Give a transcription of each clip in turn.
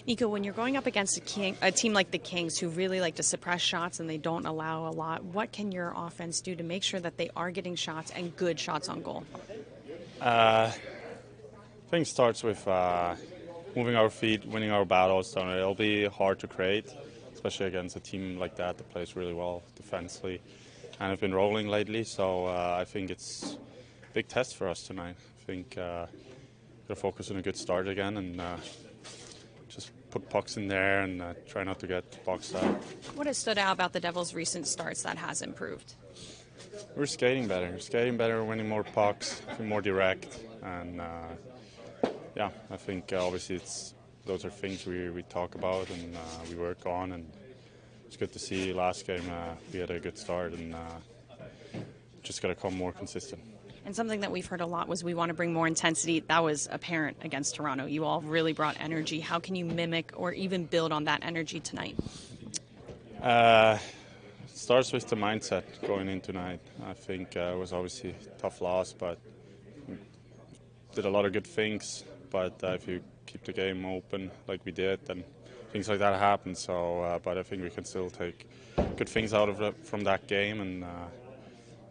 Nico, when you're going up against a team like the Kings who really like to suppress shots and they don't allow a lot, what can your offense do to make sure that they are getting shots and good shots on goal? I think it starts with moving our feet, winning our battles. So it'll be hard to create, especially against a team like that plays really well defensively and have been rolling lately. So I think it's a big test for us tonight. I think got to focus on a good start again and just put pucks in there and try not to get boxed out. What has stood out about the Devils' recent starts that has improved? We're skating better, winning more pucks, more direct, and yeah, I think obviously those are things we talk about and we work on, and it's good to see last game we had a good start and just got to come more consistent. And something that we've heard a lot was we want to bring more intensity. That was apparent against Toronto. You all really brought energy. How can you mimic or even build on that energy tonight? Starts with the mindset going in tonight. I think it was obviously a tough loss, but did a lot of good things. But if you keep the game open like we did, then things like that happen. So, but I think we can still take good things out of from that game, and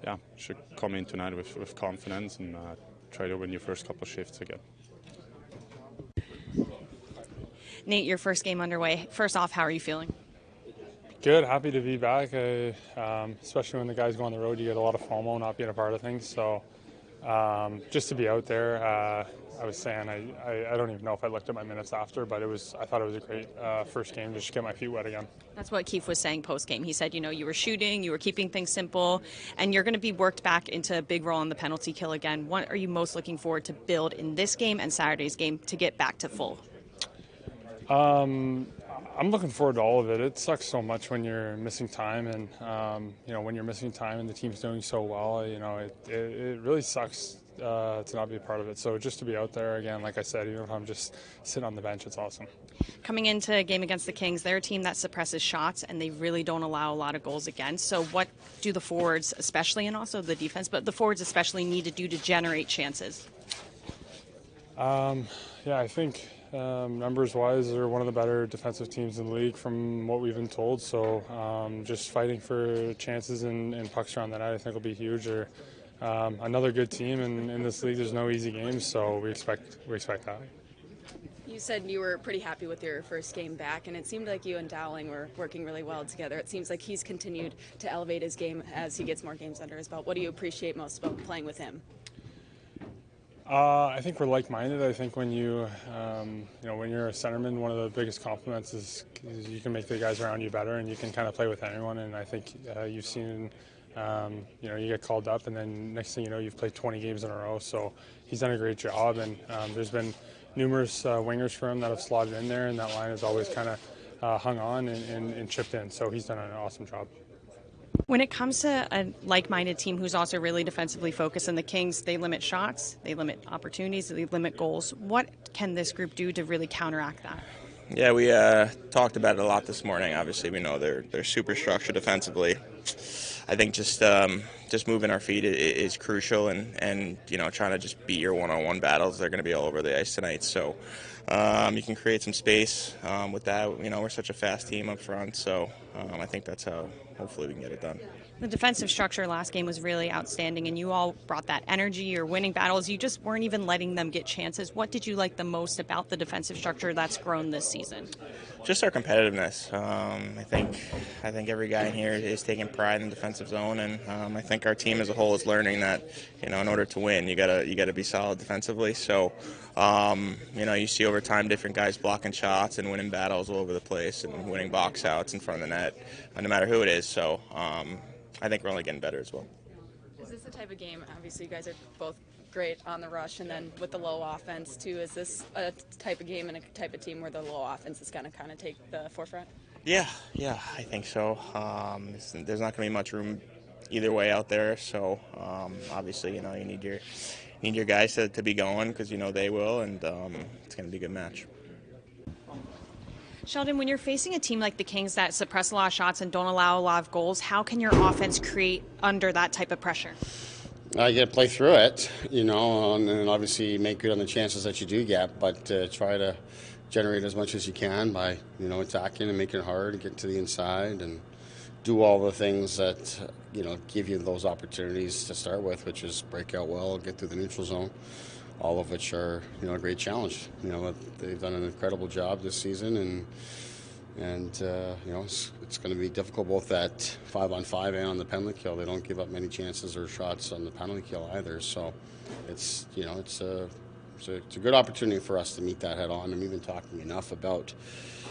yeah, should come in tonight with confidence and try to win your first couple of shifts again. Nate, your first game underway. First off, how are you feeling? Good, happy to be back. Especially when the guys go on the road, you get a lot of FOMO not being a part of things. So just to be out there, I was saying I don't even know if I looked at my minutes after, but I thought it was a great first game to just get my feet wet again. That's what Keefe was saying post-game. He said, you were shooting, you were keeping things simple, and you're going to be worked back into a big role in the penalty kill again. What are you most looking forward to build in this game and Saturday's game to get back to full? I'm looking forward to all of it. It sucks so much when you're missing time, and when you're missing time and the team's doing so well, it really sucks to not be a part of it. So just to be out there again, like I said, even if I'm just sitting on the bench, it's awesome. Coming into a game against the Kings, they're a team that suppresses shots and they really don't allow a lot of goals against. So what do the forwards, especially, and also the defense, but the forwards especially, need to do to generate chances? Yeah, I think numbers-wise, they're one of the better defensive teams in the league from what we've been told. So just fighting for chances and pucks around the net, I think, will be huge. They're another good team, and in this league, there's no easy games, so we expect that. You said you were pretty happy with your first game back, and it seemed like you and Dowling were working really well together. It seems like he's continued to elevate his game as he gets more games under his belt. What do you appreciate most about playing with him? I think we're like-minded. I think when when you're a centerman, one of the biggest compliments is you can make the guys around you better, and you can kind of play with anyone. And I think you've seen, you get called up, and then next thing you know, you've played 20 games in a row. So he's done a great job, and there's been numerous wingers for him that have slotted in there, and that line has always kind of hung on and chipped in. So he's done an awesome job. When it comes to a like-minded team who's also really defensively focused, and the Kings, they limit shots, they limit opportunities, they limit goals. What can this group do to really counteract that? Yeah, we talked about it a lot this morning. Obviously, we know they're super structured defensively. I think just moving our feet is crucial, and trying to just beat your one-on-one battles. They're going to be all over the ice tonight, so you can create some space with that. We're such a fast team up front, so I think that's how hopefully we can get it done. The defensive structure last game was really outstanding, and you all brought that energy. You're winning battles. You just weren't even letting them get chances. What did you like the most about the defensive structure that's grown this season? Just our competitiveness. I think every guy in here is taking pride in the defensive zone, and I think our team as a whole is learning that in order to win, you gotta be solid defensively. So you see over time different guys blocking shots and winning battles all over the place and winning box outs in front of the net, no matter who it is. So I think we're only getting better as well. Is this the type of game, obviously you guys are both great on the rush, and then with the low offense too, is this a type of game and a type of team where the low offense is going to kind of take the forefront? Yeah, I think so. There's not going to be much room either way out there, so obviously you need your guys to be going because they will, and it's going to be a good match. Sheldon, when you're facing a team like the Kings that suppress a lot of shots and don't allow a lot of goals, how can your offense create under that type of pressure? You got to play through it, and obviously make good on the chances that you do get, but try to generate as much as you can by attacking and making it hard and getting to the inside and do all the things that give you those opportunities to start with, which is break out well, get through the neutral zone, all of which are a great challenge. They've done an incredible job this season, and it's going to be difficult both at 5-on-5 and on the penalty kill. They don't give up many chances or shots on the penalty kill either. So it's a good opportunity for us to meet that head on. And we've been talking enough about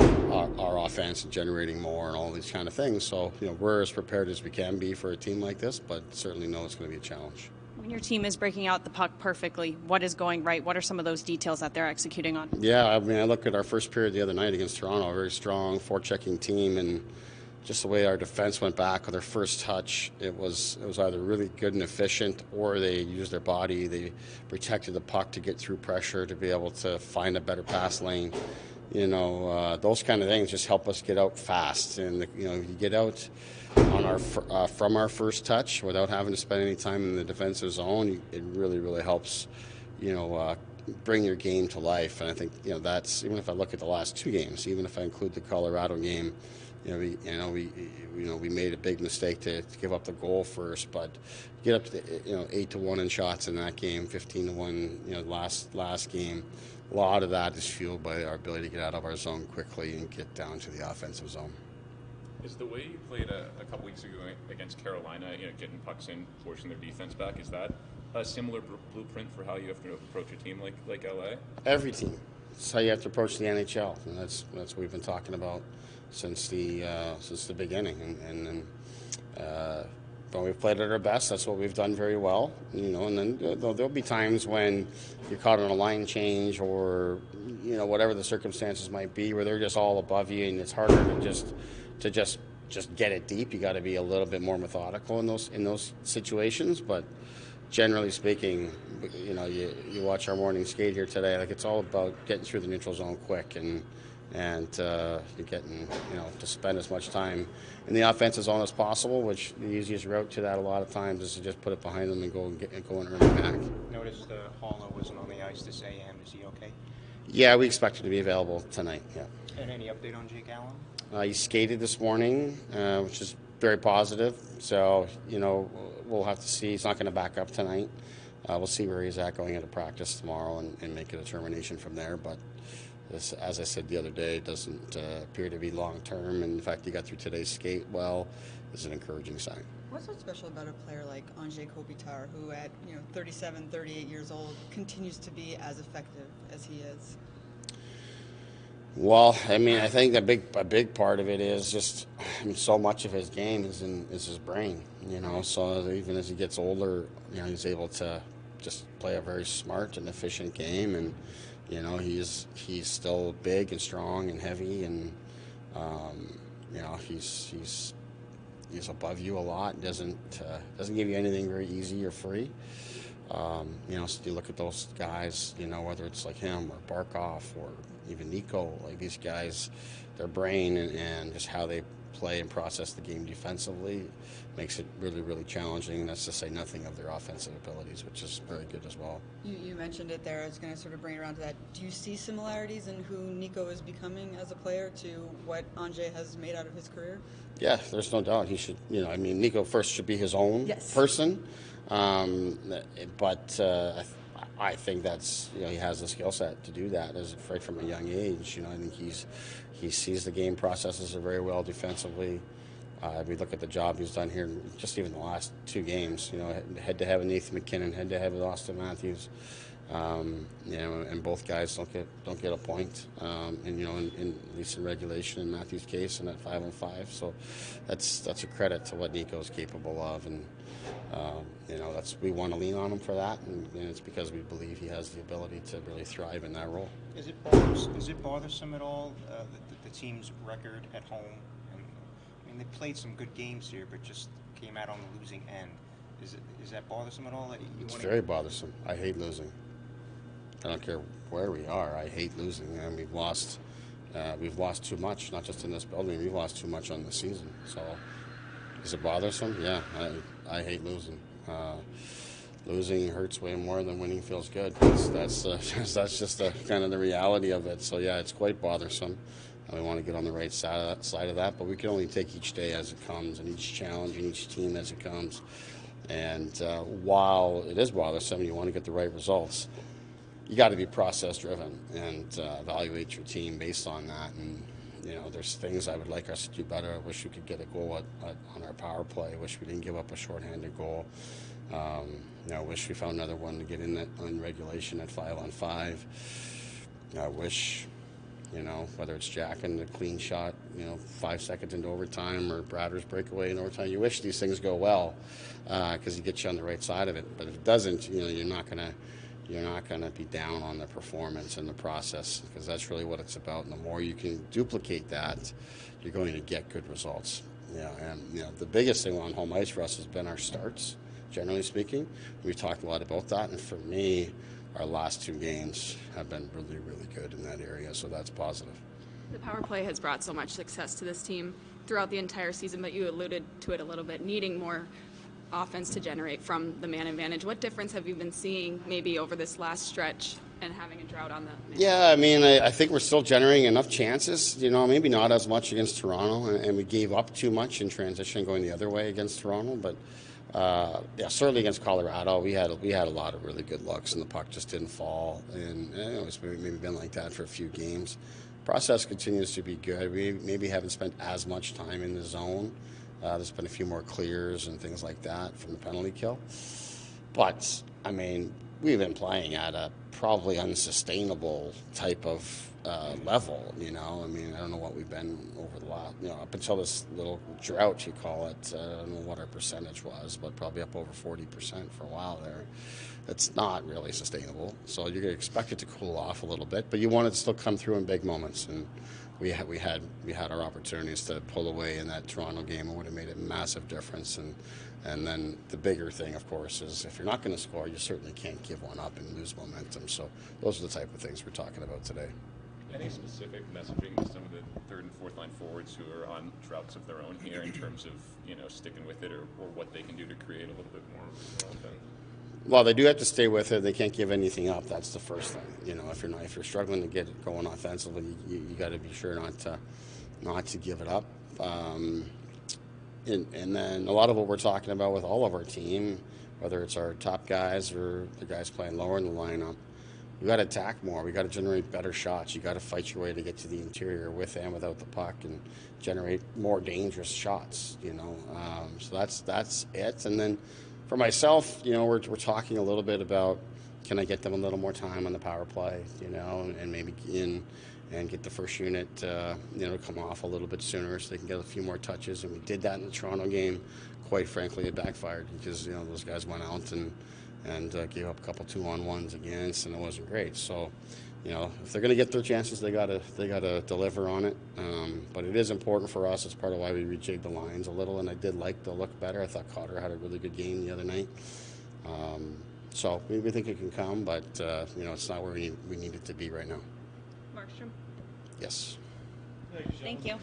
our offense and generating more and all these kind of things. So we're as prepared as we can be for a team like this, but certainly know it's going to be a challenge. When your team is breaking out the puck perfectly, what is going right? What are some of those details that they're executing on? Yeah, I mean, I look at our first period the other night against Toronto, a very strong forechecking team, and just the way our defense went back with their first touch, it was either really good and efficient, or they used their body, they protected the puck to get through pressure, to be able to find a better pass lane. Those kind of things just help us get out fast, and you get out on from our first touch without having to spend any time in the defensive zone. It really, really helps, bring your game to life. And I think that's, even if I look at the last two games, even if I include the Colorado game, we made a big mistake to give up the goal first, but get up to 8-1 in shots in that game, 15-1 last game. A lot of that is fueled by our ability to get out of our zone quickly and get down to the offensive zone. Is the way you played a couple weeks ago against Carolina, getting pucks in, forcing their defense back, is that a similar blueprint for how you have to approach a team like LA? Every team. That's how you have to approach the NHL, and that's what we've been talking about since the beginning. And when we've played at our best, that's what we've done very well. And then there'll be times when you're caught on a line change, or whatever the circumstances might be, where they're just all above you, and it's harder to just get it deep. You got to be a little bit more methodical in those situations. But generally speaking, you watch our morning skate here today. Like, it's all about getting through the neutral zone quick, and you're getting to spend as much time in the offensive zone as possible. Which the easiest route to that a lot of times is to just put it behind them and go and earn it back. Noticed Haller wasn't on the ice this AM. Is he okay? Yeah, we expect him to be available tonight. Yeah. And any update on Jake Allen? He skated this morning, which is very positive. So, we'll have to see. He's not going to back up tonight. We'll see where he's at going into practice tomorrow and make a determination from there. But this, as I said the other day, doesn't appear to be long-term. And in fact, he got through today's skate well. Is an encouraging sign. What's so special about a player like Andrzej Kopitar, who at 37, 38 years old continues to be as effective as he is? Well, I mean, I think a big part of it is just, so much of his game is his brain, So even as he gets older, he's able to just play a very smart and efficient game, and he's still big and strong and heavy, and he's above you a lot. Doesn't give you anything very easy or free. So you look at those guys, whether it's like him or Barkov or even Nico, like these guys, their brain and just how they play and process the game defensively makes it really, really challenging. And that's to say nothing of their offensive abilities, which is very good as well. You mentioned it there. I was going to sort of bring it around to that. Do you see similarities in who Nico is becoming as a player to what Andrzej has made out of his career? Yeah, there's no doubt. He should, Nico first should be his own person. But I think that's, he has the skill set to do that right from a young age. I think he sees the game, processes it very well defensively. We look at the job he's done here, just even the last two games. Head-to-head with Nathan McKinnon, head-to-head with Austin Matthews. And both guys don't get a point. In at least in regulation in Matthews' case, and at 5-on-5. So that's a credit to what Nico's capable of, and we want to lean on him for that, and it's because we believe he has the ability to really thrive in that role. Is it bothersome at all the team's record at home? They played some good games here, but just came out on the losing end. Is that bothersome at all? It's very bothersome. I hate losing. I don't care where we are. I hate losing, and we've lost too much. Not just in this building. We've lost too much on the season. So, is it bothersome? Yeah, I hate losing. losing hurts way more than winning feels good. That's just the kind of the reality of it. So yeah, it's quite bothersome. We want to get on the right side of that, but we can only take each day as it comes, and each challenge, and each team as it comes. And while it is bothersome, you want to get the right results. You got to be process driven and evaluate your team based on that. And there's things I would like us to do better. I wish we could get a goal on our power play. I wish we didn't give up a shorthanded goal. I wish we found another one to get in that on regulation at 5-on-5. I wish, whether it's Jack and the clean shot, 5 seconds into overtime, or Bradder's breakaway in overtime, you wish these things go well because it gets you on the right side of it. But if it doesn't, you're not gonna be down on the performance and the process, because that's really what it's about. And the more you can duplicate that, you're going to get good results. The biggest thing on home ice for us has been our starts. Generally speaking, we've talked a lot about that, and for me, our last 2 games have been really, really good in that area, so that's positive. The power play has brought so much success to this team throughout the entire season, but you alluded to it a little bit, needing more offense to generate from the man advantage. What difference have you been seeing maybe over this last stretch and having a drought on the man? Yeah, I think we're still generating enough chances, maybe not as much against Toronto, and we gave up too much in transition going the other way against Toronto, but certainly against Colorado, we had a lot of really good looks, and the puck just didn't fall, and it's maybe been like that for a few games. Process continues to be good. We maybe haven't spent as much time in the zone. There's been a few more clears and things like that from the penalty kill, but we've been playing at a probably unsustainable type of level. I don't know what we've been over the last, up until this little drought, you call it. I don't know what our percentage was, but probably up over 40% for a while there. It's not really sustainable. So you're going to expect it to cool off a little bit, but you want it to still come through in big moments. And we had our opportunities to pull away in that Toronto game. It would have made a massive difference. And then the bigger thing, of course, is if you're not going to score, you certainly can't give one up and lose momentum. So those are the type of things we're talking about today. Any specific messaging to some of the third and fourth line forwards who are on droughts of their own here in terms of sticking with it or what they can do to create a little bit more offense? Well, they do have to stay with it. They can't give anything up. That's the first thing. If you're struggling to get it going offensively, you got to be sure not to give it up. And then a lot of what we're talking about with all of our team, whether it's our top guys or the guys playing lower in the lineup, we got to attack more. We got to generate better shots. You got to fight your way to get to the interior with and without the puck and generate more dangerous shots. So that's it. And then for myself, we're talking a little bit about, can I get them a little more time on the power play, and maybe and get the first unit, come off a little bit sooner so they can get a few more touches. And we did that in the Toronto game. Quite frankly, it backfired because those guys went out and gave up a couple 2-on-1s against, and it wasn't great. So, if they're going to get their chances, they gotta deliver on it. But it is important for us. It's part of why we rejigged the lines a little, and I did like the look better. I thought Cotter had a really good game the other night. So we think it can come, but it's not where we need it to be right now. Markstrom? Yes. Thank you.